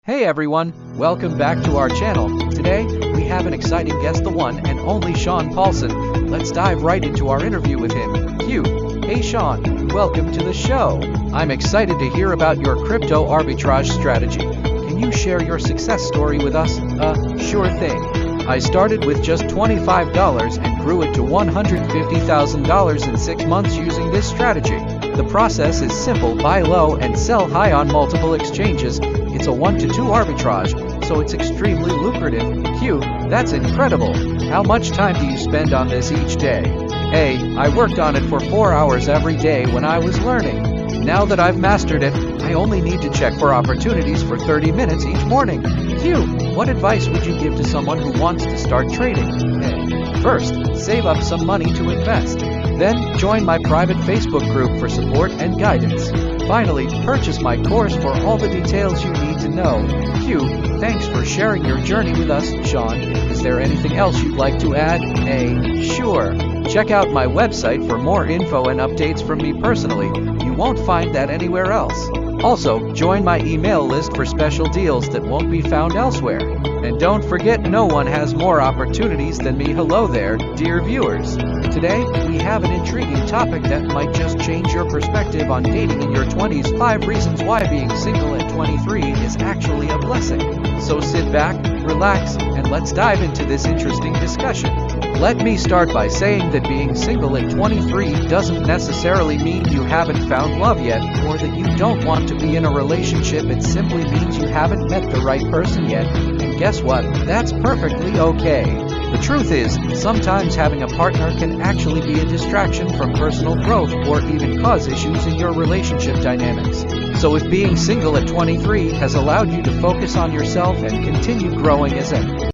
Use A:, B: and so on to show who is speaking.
A: Hey everyone, welcome back to our channel. Today, we have an exciting guest, the one and only Sean Paulson. Let's dive right into our interview with him. Cue. Hey Sean, welcome to the show. I'm excited to hear about your crypto arbitrage strategy. Can you share your success story with us? Sure thing. I started with just $25 and grew it to $150,000 in 6 months using this strategy. The process is simple: buy low and sell high on multiple exchanges. It's a 1-to-2 arbitrage, so it's extremely lucrative. Q, that's incredible. How much time do you spend on this each day? A, I worked on it for 4 hours every day when I was learning. Now that I've mastered it, I only need to check for opportunities for 30 minutes each morning. Q, what advice would you give to someone who wants to start trading? A, first, save up some money to invest. Then, join my private Facebook group for support and guidance. Finally, purchase my course for all the details you need to know. Q, thanks for sharing your journey with us, Sean. Is there anything else you'd like to add? A, sure. Check out my website for more info and updates from me personally. You won't find that anywhere else. Also, join my email list for special deals that won't be found elsewhere. And don't forget, no one has more opportunities than me. Hello there, dear viewers. Today, we have an intriguing topic that might just change your perspective on dating in your 20s. 5 reasons why being single at 23 is actually a blessing. So sit back, relax, and let's dive into this interesting discussion. Let me start by saying that being single at 23 doesn't necessarily mean you haven't found love yet, or that you don't want to be in a relationship. It simply means you haven't met the right person yet. And guess what? That's perfectly okay. The truth is, sometimes having a partner can actually be a distraction from personal growth or even cause issues in your relationship dynamics. So if being single at 23 has allowed you to focus on yourself and continue growing as an